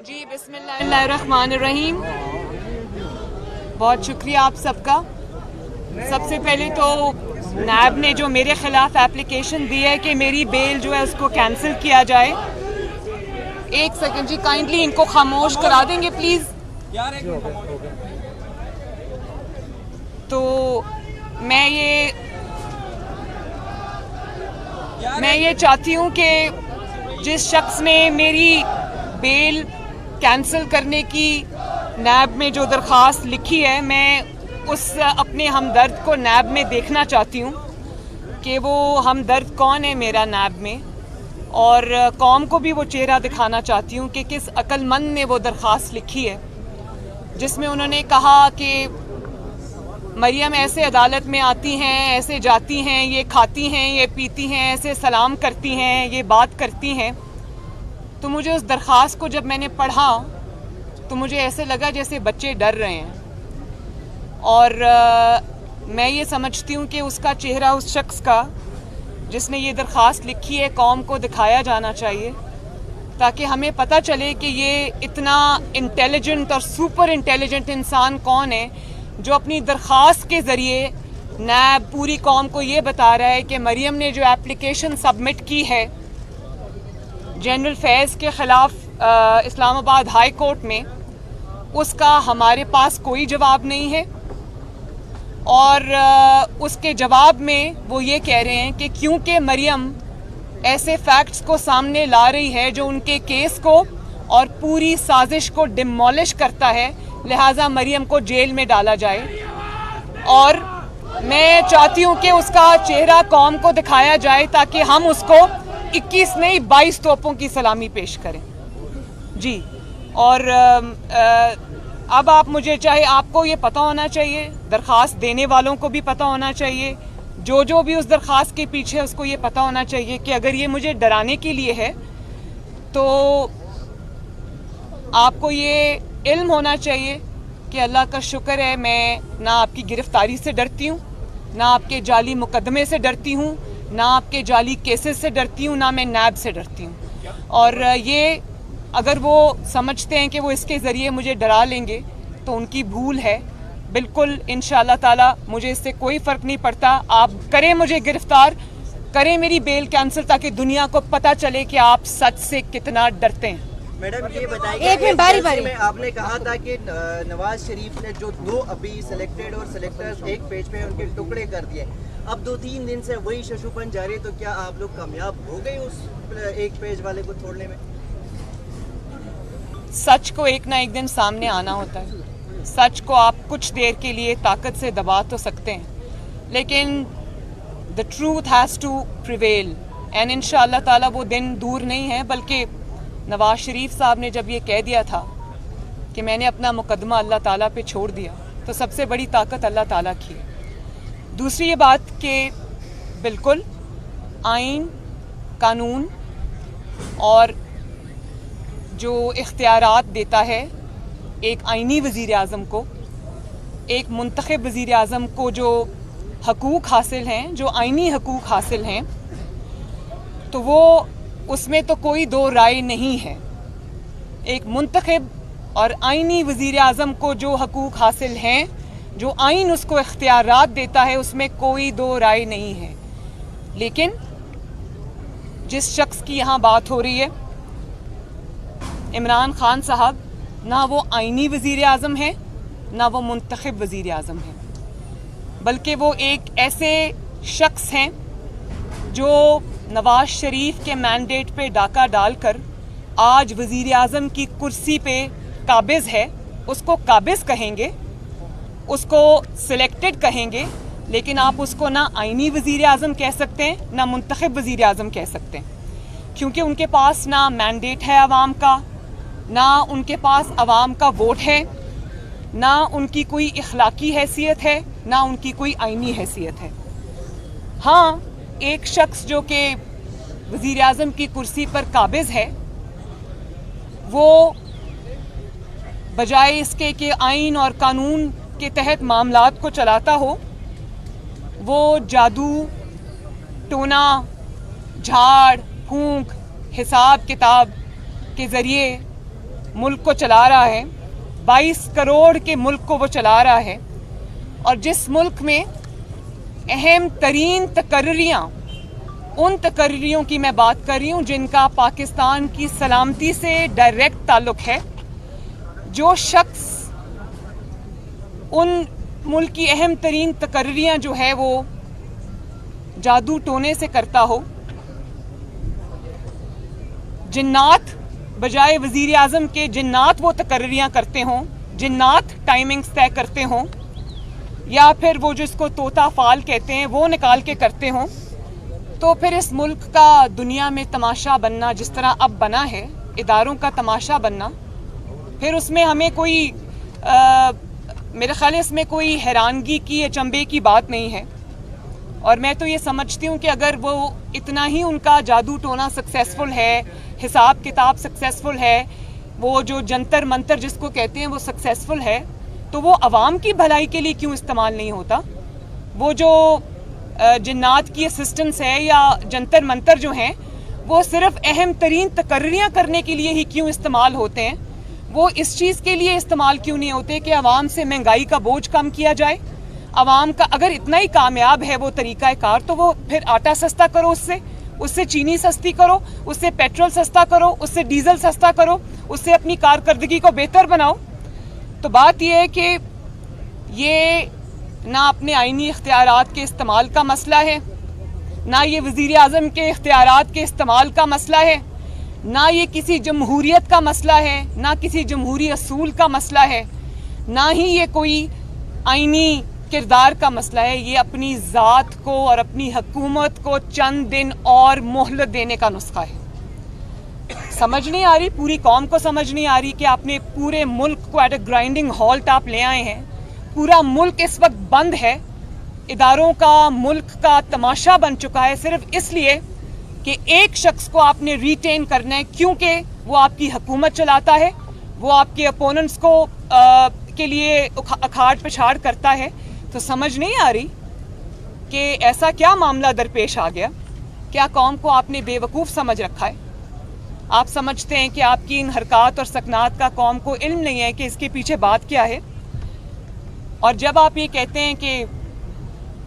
जी बिस्मिल्लाहिर्रहमानिर्रहीम। बहुत शुक्रिया आप सबका। सबसे पहले तो नैब ने जो मेरे ख़िलाफ़ एप्लीकेशन दी है कि मेरी बेल जो है उसको कैंसिल किया जाए। एक सेकंड जी, काइंडली इनको खामोश करा देंगे प्लीज़। तो मैं ये चाहती हूँ कि जिस शख्स ने मेरी बेल कैंसिल करने की नैब में जो दरख्वास्त लिखी है, मैं उस अपने हमदर्द को नैब में देखना चाहती हूँ कि वो हमदर्द कौन है मेरा नैब में, और कौम को भी वो चेहरा दिखाना चाहती हूँ कि किस अक्लमंद ने वो दरख्वास्त लिखी है जिसमें उन्होंने कहा कि मरियम ऐसे अदालत में आती हैं, ऐसे जाती हैं, ये खाती हैं, ये पीती हैं, ऐसे सलाम करती हैं, ये बात करती हैं। तो मुझे उस दरख्वास्त को जब मैंने पढ़ा तो मुझे ऐसे लगा जैसे बच्चे डर रहे हैं, और मैं ये समझती हूँ कि उसका चेहरा उस शख्स का जिसने ये दरख्वास्त लिखी है कौम को दिखाया जाना चाहिए, ताकि हमें पता चले कि ये इतना इंटेलिजेंट और सुपर इंटेलिजेंट इंसान कौन है जो अपनी दरख्वास्त के ज़रिए नैब पूरी कौम को ये बता रहा है कि मरियम ने जो एप्लीकेशन सबमिट की है जनरल फैज़ के ख़िलाफ़ इस्लामाबाद हाई कोर्ट में, उसका हमारे पास कोई जवाब नहीं है। और उसके जवाब में वो ये कह रहे हैं कि क्योंकि मरियम ऐसे फैक्ट्स को सामने ला रही है जो उनके केस को और पूरी साजिश को डिमोलिश करता है, लिहाजा मरियम को जेल में डाला जाए। और मैं चाहती हूँ कि उसका चेहरा कौम को दिखाया जाए ताकि हम उसको 21 नहीं 22 तोपों की सलामी पेश करें जी। और अब आप मुझे, चाहे आपको ये पता होना चाहिए, दरख्वास्त देने वालों को भी पता होना चाहिए, जो भी उस दरख्वास्त के पीछे उसको ये पता होना चाहिए कि अगर ये मुझे डराने के लिए है तो आपको ये इल्म होना चाहिए कि अल्लाह का शुक्र है मैं ना आपकी गिरफ्तारी से डरती हूँ, ना आपके जाली मुकदमे से डरती हूँ, ना आपके जाली केसेस से डरती हूँ, ना मैं नैब से डरती हूँ। और ये अगर वो समझते हैं कि वो इसके ज़रिए मुझे डरा लेंगे तो उनकी भूल है। बिल्कुल इंशाअल्लाह ताला मुझे इससे कोई फ़र्क नहीं पड़ता। आप करें मुझे गिरफ़्तार, करें मेरी बेल कैंसिल, ताकि दुनिया को पता चले कि आप सच से कितना डरते हैं। मैडम ये बताइए, एक मिनट बारी बारी में आपने कहा था कि नवाज शरीफ ने जो 2 अभी सिलेक्टेड और सिलेक्टर्स एक पेज पे उनके टुकड़े कर दिए, अब 2-3 दिन से वही शशुपन जारी, तो क्या आप लोग कामयाब हो गए उस एक पेज वाले को छोड़ने में? सच को एक ना एक दिन सामने आना होता है। सच को आप कुछ देर के लिए ताकत से दबा तो सकते हैं, लेकिन the truth has to prevail, and इंशाअल्लाह ताला वो दिन दूर नहीं है। बल्कि नवाज शरीफ साहब ने जब ये कह दिया था कि मैंने अपना मुकदमा अल्लाह ताला पे छोड़ दिया, तो सबसे बड़ी ताकत अल्लाह ताला की है। दूसरी ये बात कि बिल्कुल आइन, कानून और जो इख्तियारात देता है एक आइनी वज़ीर आज़म को, एक मुंतखब वज़ीर आज़म को जो हकूक़ हासिल हैं, जो आइनी हकूक़ हासिल हैं, तो वो उसमें तो कोई दो राय नहीं है। एक मुंतखब और आइनी वज़ीर आज़म को जो हकूक़ हासिल हैं, जो आइन उसको इख्तियारात देता है, उसमें कोई दो राय नहीं है। लेकिन जिस शख्स की यहाँ बात हो रही है, इमरान खान साहब, ना वो आइनी वज़ीर आज़म है, ना वो मुंतखब वज़ीर आज़म है, बल्कि वो एक ऐसे शख्स हैं जो नवाज शरीफ के मैंडेट पे डाका डालकर आज वज़ीर आज़म की कुर्सी पे काबिज़ है। उसको काबिज़ कहेंगे, उसको सिलेक्टेड कहेंगे, लेकिन आप उसको ना आइनी वज़ीर आज़म कह सकते हैं, ना मुंतखब वज़ीर आज़म कह सकते हैं, क्योंकि उनके पास ना मैंडेट है आवाम का, ना उनके पास आवाम का वोट है, ना उनकी कोई इखलाकी हैसियत है, ना उनकी कोई आइनी हैसियत है। हाँ, एक शख्स जो कि वज़ीर आज़म की कुर्सी पर काबिज़ है, वो बजाय इसके कि आइन और कानून के तहत मामलात को चलाता हो, वो जादू, टोना, झाड़ फूंक, हिसाब किताब के ज़रिए मुल्क को चला रहा है, 22 करोड़ के मुल्क को वो चला रहा है, और जिस मुल्क में अहम तरीन तकर्रियाँ, उन तकर्रियों की मैं बात कर रही हूँ जिनका पाकिस्तान की सलामती से डायरेक्ट ताल्लुक है, जो शख्स उन मुल्क की अहम तरीन तकर्रियाँ जो है वो जादू टोने से करता हो, जिन्नात बजाय वजीर आज़म के जिन्नात वो तकर्रियाँ करते हों, जिन्नात टाइमिंग्स तय करते हों, या फिर वो जिसको तोता फाल कहते हैं वो निकाल के करते हों, तो फिर इस मुल्क का दुनिया में तमाशा बनना जिस तरह अब बना है, इदारों का तमाशा बनना, फिर उसमें हमें कोई मेरे ख्याल है इसमें कोई हैरानगी की, अचंभे की बात नहीं है। और मैं तो ये समझती हूँ कि अगर वो इतना ही उनका जादू टोना सक्सेसफुल है, हिसाब किताब सक्सेसफुल है, वो जो जंतर मंतर जिसको कहते हैं वो सक्सेसफुल है, तो वो अवाम की भलाई के लिए क्यों इस्तेमाल नहीं होता? वो जो जिन्नात की असिस्टेंस है या जंतर मंतर जो हैं, वो सिर्फ अहम तरीन तकर्रियाँ करने के लिए ही क्यों इस्तेमाल होते हैं? वो इस चीज़ के लिए इस्तेमाल क्यों नहीं होते कि आवाम से महंगाई का बोझ कम किया जाए? आवाम का अगर इतना ही कामयाब है वो तरीका कार, तो वो फिर आटा सस्ता करो, उससे चीनी सस्ती करो, उससे पेट्रोल सस्ता करो, उससे डीजल सस्ता करो, उससे अपनी कारकर्दगी को बेहतर बनाओ। तो बात यह है कि ये ना अपने आईनी इख्तियारात के इस्तेमाल का मसला है, ना ये वज़ीर आज़म के इख्तियारात के इस्तेमाल का मसला है, ना ये किसी जमहूरियत का मसला है, ना किसी जमहूरी असूल का मसला है, ना ही ये कोई आईनी किरदार का मसला है। ये अपनी ज़ात को और अपनी हुकूमत को चंद दिन और मोहलत देने का नुस्खा है। समझ नहीं आ रही, पूरी कौम को समझ नहीं आ रही कि आपने पूरे मुल्क को एट अ ग्राइंडिंग हॉल्ट आप ले आए हैं। पूरा मुल्क इस वक्त बंद है, इदारों का, मुल्क का तमाशा बन चुका है, सिर्फ इसलिए कि एक शख्स को आपने रिटेन करना है, क्योंकि वो आपकी हुकूमत चलाता है, वो आपके अपोनेंट्स को के लिए अखाड़ पछाड़ करता है। तो समझ नहीं आ रही कि ऐसा क्या मामला दरपेश आ गया? क्या कौम को आपने बेवकूफ़ समझ रखा है? आप समझते हैं कि आपकी इन हरकत और सकनात का कौम को इल्म नहीं है कि इसके पीछे बात क्या है। और जब आप ये कहते हैं कि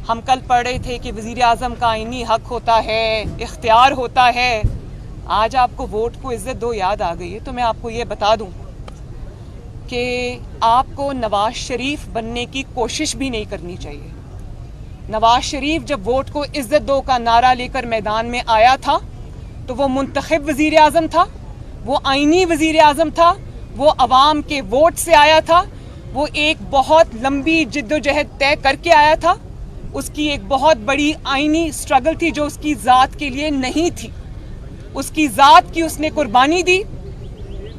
हम कल पढ़ रहे थे कि वज़ीर आज़म का आईनी हक होता है, इख्तियार होता है, आज आपको वोट को इज़्ज़त दो याद आ गई है, तो मैं आपको ये बता दूं कि आपको नवाज शरीफ बनने की कोशिश भी नहीं करनी चाहिए। नवाज शरीफ जब वोट को इज़्ज़त दो का नारा लेकर मैदान में आया था, तो वो मुंतखब वज़ीर आज़म था, वो आईनी वज़ीर आज़म था, वो अवाम के वोट से आया था, वो एक बहुत लंबी जिद्दोजहद तय करके आया था, उसकी एक बहुत बड़ी आईनी स्ट्रगल थी जो उसकी ज़ात के लिए नहीं थी। उसकी ज़ात की उसने कुर्बानी दी,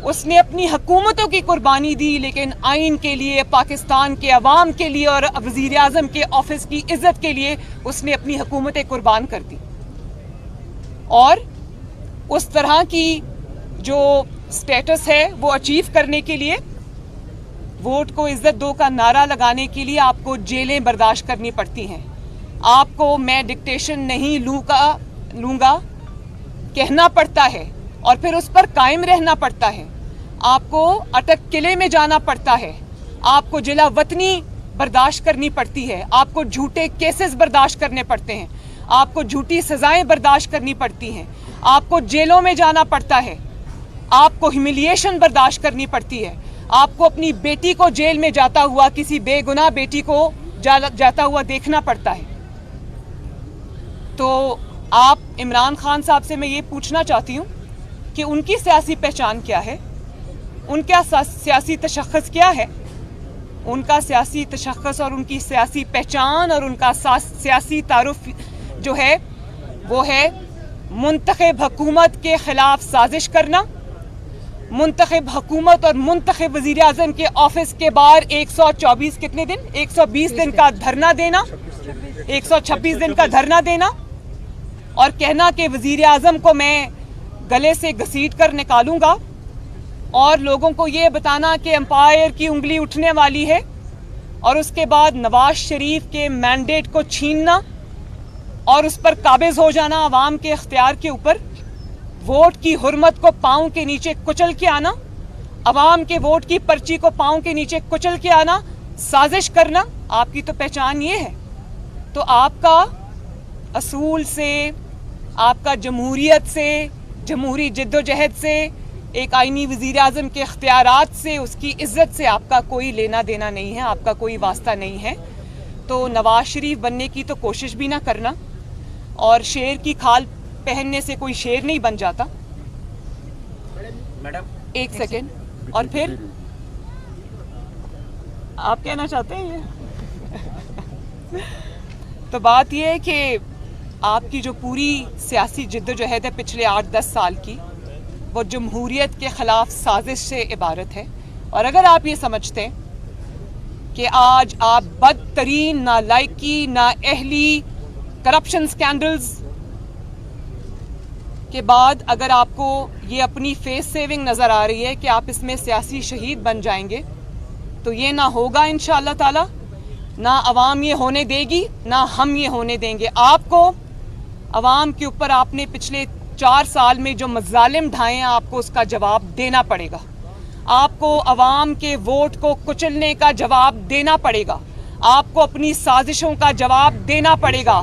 उसने अपनी हुकूमतों की कुर्बानी दी, लेकिन आइन के लिए, पाकिस्तान के अवाम के लिए और वज़ीर आज़म के ऑफिस की इज़्ज़त के लिए उसने अपनी हुकूमतें कुर्बान कर दी। और उस तरह की जो स्टेटस है वो अचीव करने के लिए, वोट को इज़्ज़त दो का नारा लगाने के लिए आपको जेलें बर्दाश्त करनी पड़ती हैं। आपको मैं डिक्टेशन नहीं लूँगा कहना पड़ता है और फिर उस पर कायम रहना पड़ता है। आपको अटक किले में जाना पड़ता है, आपको जिला वतनी बर्दाश्त करनी पड़ती है, आपको झूठे केसेस बर्दाश्त करने पड़ते हैं, आपको झूठी सजाएं बर्दाश्त करनी पड़ती हैं, आपको जेलों में जाना पड़ता है, आपको ह्यूमिलिएशन बर्दाश्त करनी पड़ती है, आपको अपनी बेटी को जेल में जाता हुआ, किसी बेगुनाह बेटी को जाता हुआ देखना पड़ता है। तो आप इमरान खान साहब से मैं ये पूछना चाहती हूँ कि उनकी सियासी पहचान क्या है, उनका सियासी तशख़्ख़ुस क्या है? उनका सियासी तशख़्ख़ुस और उनकी सियासी पहचान और उनका सियासी तारुफ जो है वो है मुंतखब हुकूमत के ख़िलाफ़ साजिश करना, मुंतखब हुकूमत और मुंतखब वज़ीर आज़म के ऑफिस के बाहर 124 कितने दिन 120 दिन का धरना देना, 126 दिन का धरना देना और कहना कि वज़ीर आज़म को मैं गले से घसीट कर निकालूंगा और लोगों को ये बताना कि एम्पायर की उंगली उठने वाली है, और उसके बाद नवाज शरीफ के मैंडेट को छीनना और उस पर काबिज हो जाना अवाम के इख्तियार के ऊपर, वोट की हुर्मत को पाँव के नीचे कुचल के आना अवाम के वोट की पर्ची को पांव के नीचे कुचल के आना, साजिश करना, आपकी तो पहचान ये है। तो आपका असूल से, आपका जमहूरियत से, जमहूरी जिद्दोजहद से, एक आईनी वज़ीर आज़म के इख्तियारात से, उसकी इज्जत से आपका कोई लेना देना नहीं है, आपका कोई वास्ता नहीं है। तो नवाज शरीफ बनने की तो कोशिश भी ना करना, और शेर की खाल पहनने से कोई शेर नहीं बन जाता। मैडम एक सेकेंड, और फिर आप कहना चाहते हैं ये? तो बात ये है कि आपकी जो पूरी सियासी जिद्दोजहद है पिछले 8-10 साल की, वो जमहूरियत के ख़िलाफ़ साजिश से इबारत है। और अगर आप ये समझते हैं कि आज आप बदतरीन, नालायकी, नाअहली, करप्शन स्कैंडल्स के बाद अगर आपको ये अपनी फेस सेविंग नज़र आ रही है कि आप इसमें सियासी शहीद बन जाएंगे, तो ये ना होगा इंशाअल्लाह ताला। ना अवाम ये होने देगी, ना हम ये होने देंगे। आपको अवाम के ऊपर आपने पिछले 4 साल में जो मज़ालिम ढाए हैं, आपको उसका जवाब देना पड़ेगा। आपको अवाम के वोट को कुचलने का जवाब देना पड़ेगा। आपको अपनी साजिशों का जवाब देना पड़ेगा।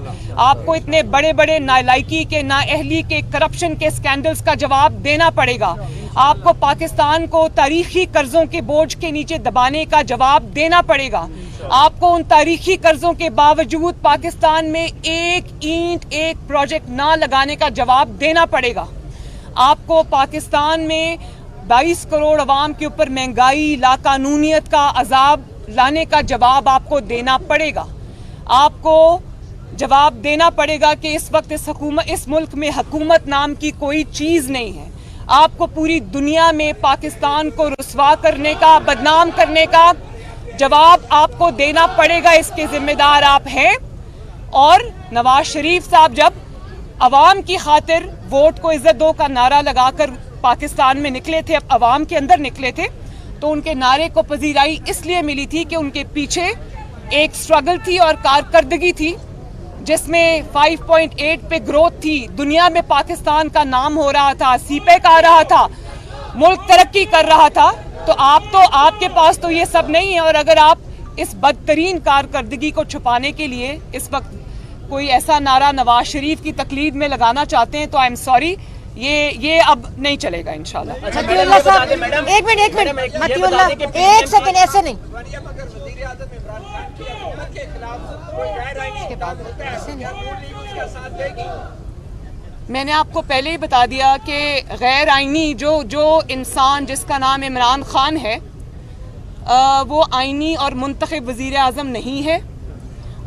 आपको इतने बड़े बड़े नालायकी के, नाअहली के, करप्शन के स्कैंडल्स का जवाब देना पड़ेगा। आपको पाकिस्तान को तारीखी कर्जों के बोझ के नीचे दबाने का जवाब देना पड़ेगा। आपको उन तारीखी कर्जों के बावजूद पाकिस्तान में एक ईंट, एक प्रोजेक्ट ना लगाने का जवाब देना पड़ेगा। आपको पाकिस्तान में 22 करोड़ अवाम के ऊपर महंगाई, लाकानूनियत का अजाब लाने का जवाब आपको देना पड़ेगा। आपको जवाब देना पड़ेगा कि इस वक्त इस मुल्क में हुकूमत नाम की कोई चीज़ नहीं है। आपको पूरी दुनिया में पाकिस्तान को रुस्वा करने का, बदनाम करने का जवाब आपको देना पड़ेगा। इसके जिम्मेदार आप हैं। और नवाज शरीफ साहब जब अवाम की खातिर वोट को इज्जत दो का नारा लगाकर पाकिस्तान में निकले थे, अब अवाम के अंदर निकले थे, तो उनके नारे को पजीराई इसलिए मिली थी कि उनके पीछे एक स्ट्रगल थी और कारकर्दगी थी जिसमें 5.8 पे ग्रोथ थी। दुनिया में पाकिस्तान का नाम हो रहा था, सीपेक आ रहा था, मुल्क तरक्की कर रहा था। तो आपके पास तो ये सब नहीं है। और अगर आप इस बदतरीन कारकर्दगी को छुपाने के लिए इस वक्त कोई ऐसा नारा नवाज शरीफ की तकलीद में लगाना चाहते हैं, तो आई एम सॉरी, ये अब नहीं चलेगा इंशाल्लाह। मतीउल्लाह साहब, एक मिनट, मतीउल्लाह, एक सेकंड, ऐसे नहीं। मैंने आपको पहले ही बता दिया कि गैर आईनी जो इंसान जिसका नाम इमरान खान है, वो आईनी और मुंतखब वज़ीर आज़म नहीं है,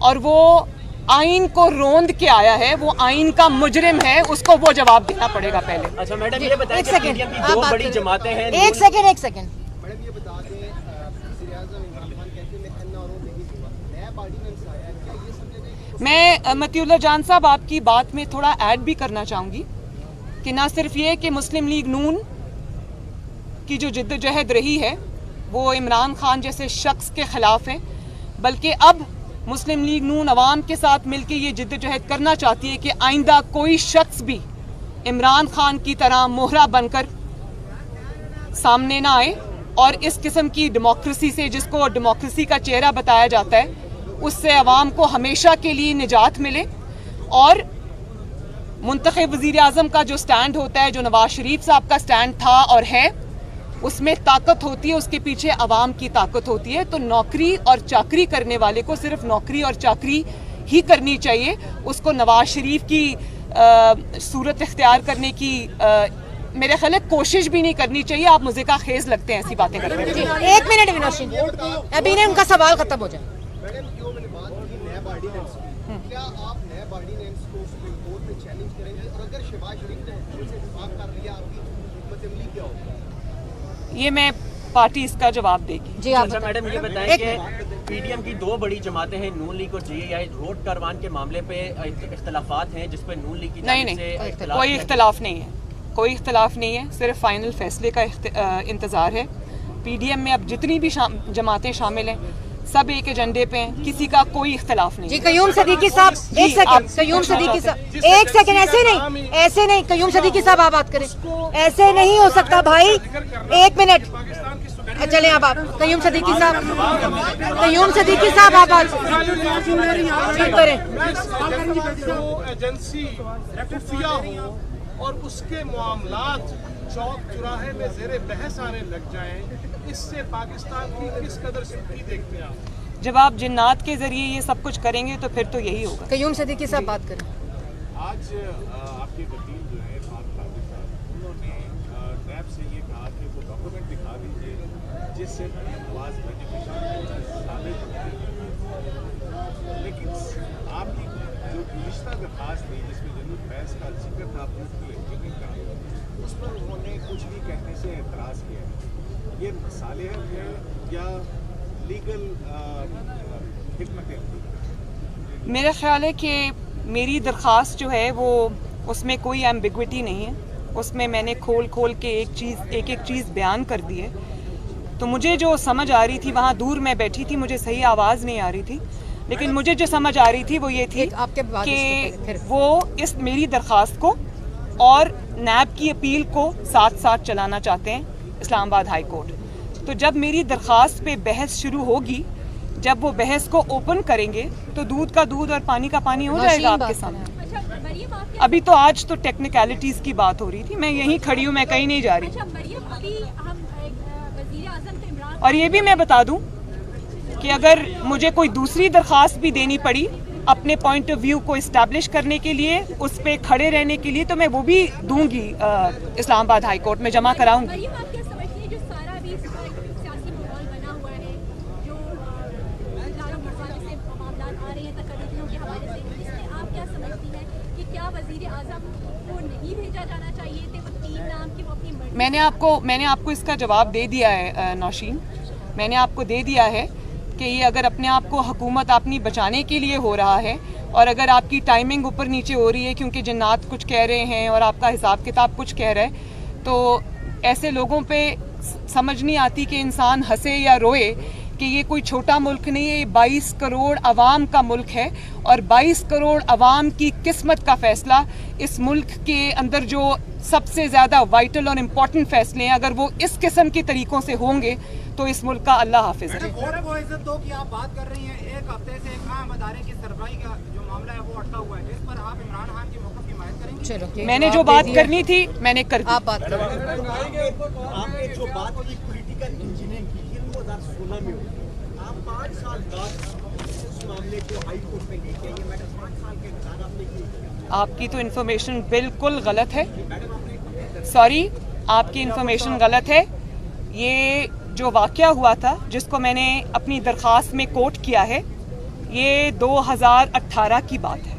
और वो आइन को रोंद के आया है, वो आइन का मुजरिम है, उसको वो जवाब देना पड़ेगा पहले। अच्छा मैडम, ये बताएं कि पीडीएम की दो बड़ी जमातें हैं। एक सेकंड मैडम ये बता दें, वज़ीर आज़म इमरान खान कहते हैं मैं एनआरओ नहीं दूंगा, नया ऑर्डिनेंस आया है, क्या ये समझे नहीं? मैं मतीउल्लाह जान साहब आपकी बात में थोड़ा ऐड भी करना चाहूँगी कि ना सिर्फ ये कि मुस्लिम लीग नून की जो जिद्दोजहद रही है वो इमरान खान जैसे शख्स के ख़िलाफ़ है, बल्कि अब मुस्लिम लीग नून अवाम के साथ मिलकर ये जिद्दोजहद करना चाहती है कि आइंदा कोई शख्स भी इमरान खान की तरह मोहरा बनकर सामने ना आए, और इस किस्म की डेमोक्रेसी से, जिसको डेमोक्रेसी का चेहरा बताया जाता है, उससे अवाम को हमेशा के लिए निजात मिले। और मुंतखब वज़ीर आज़म का जो स्टैंड होता है, जो नवाज शरीफ साहब का स्टैंड था और है, उसमें ताकत होती है, उसके पीछे अवाम की ताकत होती है। तो नौकरी और चाकरी करने वाले को सिर्फ नौकरी और चाकरी ही करनी चाहिए, उसको नवाज शरीफ की सूरत इख्तियार करने की मेरे ख्याल है कोशिश भी नहीं करनी चाहिए। आप मुझे का खेज लगते हैं ऐसी बातें करने में। एक मिनट विनोशिन, अभी ने उनका सवाल खत्म हो जाए। मैडम क्यों मैंने बात की नैब ऑर्डिनेंस की, क्या आप नैब ऑर्डिनेंस को सुप्रीम कोर्ट में चैलेंज करेंगे? और अगर शहबाज शरीफ ने हुकूमत से इत्तेफाक कर लिया, आपकी हुकूमत अमली क्या होगी? ये मैं पार्टी इसका जवाब देगी। जी आप अच्छा मैडम, ये बताएं कि पीडीएम की दो बड़ी जमातें हैं, नून लीग और जेएआई, वोट करवान के मामले पे इख्तलाफात हैं, जिस पर नून लीग की नहीं, कोई इख्तलाफ नहीं है, कोई इख्तलाफ नहीं है, सिर्फ फाइनल फैसले का इंतज़ार है। पीडीएम में अब जितनी भी जमातें शामिल हैं, सब एक एजेंडे पे हैं, किसी का कोई इख्तलाफ नहीं। जी कयूम सदीकी साहब, एक सेकंड, कयूम सदीकी साहब, एक सेकंड, ऐसे नहीं, कयूम सदीकी साहब आप बात करें, ऐसे नहीं हो सकता भाई, एक मिनट, चले आप कयूम सदीकी साहब, आप बात करें। जो एजेंसी खुफिया हो और उसके मामलात चौक चौराहे में ज़ेरे बहस आने लग जाएं, इससे पाकिस्तान की किस कदर सुर्खी देखते हैं आप? जब आप जिन्नात के जरिए ये सब कुछ करेंगे तो फिर तो यही होगा। कयूम सदीकी साहब बात करें। आज आपके वकील जो है उन्होंने नैब से ये कहा कि वो डॉक्यूमेंट दिखा दीजिए जिससे नवाज बेनिफिशियरी साबित होती, लेकिन आपकी जो गुज़िश्ता दरखास्त थी जिसमें जरूर बहस का जिक्र था का, उस पर उन्होंने कुछ भी कहने से एतराज़ किया है। ये मसालिहत है या लीगल हिकमत अमली? मेरा ख्याल है कि मेरी दरख्वास्त जो है वो उसमें कोई एम्बिग्विटी नहीं है, उसमें मैंने खोल के एक एक चीज़ बयान कर दी है। तो मुझे जो समझ आ रही थी, वहाँ दूर मैं बैठी थी, मुझे सही आवाज़ नहीं आ रही थी, लेकिन मुझे जो समझ आ रही थी वो ये थी कि वो इस मेरी दरख्वास्त को और नैब की अपील को साथ साथ चलाना चाहते हैं इस्लामाबाद हाई कोर्ट। तो जब मेरी दरख्वास्त पे बहस शुरू होगी, जब वो बहस को ओपन करेंगे तो दूध का दूध और पानी का पानी हो जाएगा आपके सामने। अभी तो आज तो टेक्निकलिटीज़ की बात हो रही थी, मैं यहीं खड़ी हूँ, मैं कहीं नहीं जा रही। और ये भी मैं बता दूँ कि अगर मुझे कोई दूसरी दरख्वास्त भी देनी पड़ी अपने पॉइंट ऑफ व्यू को इस्टेब्लिश करने के लिए, उस पे खड़े रहने के लिए, तो मैं वो भी दूंगी इस्लामाबाद हाई कोर्ट में जमा कराऊंगी। मैंने आपको इसका जवाब दे दिया है नौशीन, मैंने आपको दे दिया है कि ये अगर अपने आप को हुकूमत अपनी बचाने के लिए हो रहा है और अगर आपकी टाइमिंग ऊपर नीचे हो रही है क्योंकि जिन्नात कुछ कह रहे हैं और आपका हिसाब किताब कुछ कह रहा है, तो ऐसे लोगों पे समझ नहीं आती कि इंसान हंसे या रोए कि ये कोई छोटा मुल्क नहीं है, ये 22 करोड़ अवाम का मुल्क है और 22 करोड़ अवाम की किस्मत का फ़ैसला, इस मुल्क के अंदर जो सबसे ज़्यादा वाइटल और इम्पॉर्टेंट फ़ैसले हैं, अगर वो इस किस्म के तरीक़ों से होंगे तो इस मुल्क का अल्लाह हाफिज़ है। वो इज्जत दो कि आप बात कर रही हैं, एक हफ्ते से एक अहम अदारे की सरबराही का जो मामला है वो अटका हुआ है, इस पर आप इमरान खान के मौक़िफ़ की हिमायत करेंगे? चलो, मैंने जो बात करनी थी मैंने कर दी। आप बात करें। आपने जो बात की पॉलिटिकल इंजीनियरिंग की 2016 में हुई, आप 5 साल बाद इस मामले को हाई कोर्ट में लेके आइए, मैडम 5 साल के इंतजार आपने किए। आपकी तो इन्फॉर्मेशन बिल्कुल गलत है, सॉरी, आपकी इन्फॉर्मेशन गलत है। ये जो वाक़या हुआ था जिसको मैंने अपनी दरख्वास्त में कोट किया है, ये 2018 की बात है।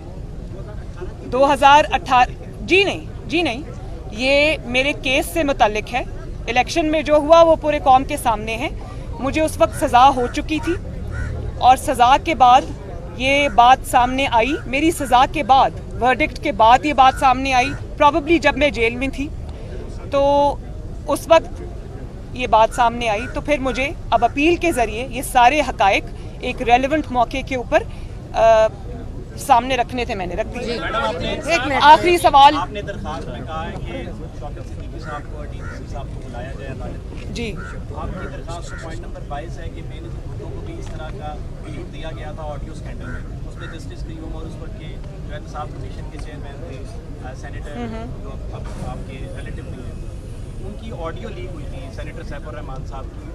2018 जी नहीं, ये मेरे केस से मुतल्लिक है। इलेक्शन में जो हुआ वो पूरे कौम के सामने है। मुझे उस वक्त सज़ा हो चुकी थी और सज़ा के बाद ये बात सामने आई, मेरी सज़ा के बाद, वर्डिक्ट के बाद ये बात सामने आई, प्रॉबेबली जब मैं जेल में थी, तो उस वक्त ये बात सामने आई। तो फिर मुझे अब अपील के ज़रिए ये सारे हक़ाइक़ एक रेलेवेंट मौके के ऊपर सामने रखने थे, मैंने रख दिए। आखिरी सवाल, आपने दरखास्त में कहा है कि शौकत सिद्दीकी साहब को, डीजीपी साहब को बुलाया जाए अदालत जी। आपकी दरखास्त पॉइंट नंबर 22 है कि बेनज़ीर भुट्टो को भी इस तरह का ब्रीफ दिया गया था ऑडियो स्कैंडल में, उसमें जस्टिस कयूम और उस वक्त के जो है इंसाफ कमीशन के चेयरमैन थे सेनेटर जो अब आपके रिलेटिव नहीं है, उनकी ऑडियो लीक हुई थी, सेनेटर सैफुर रहमान साहब की।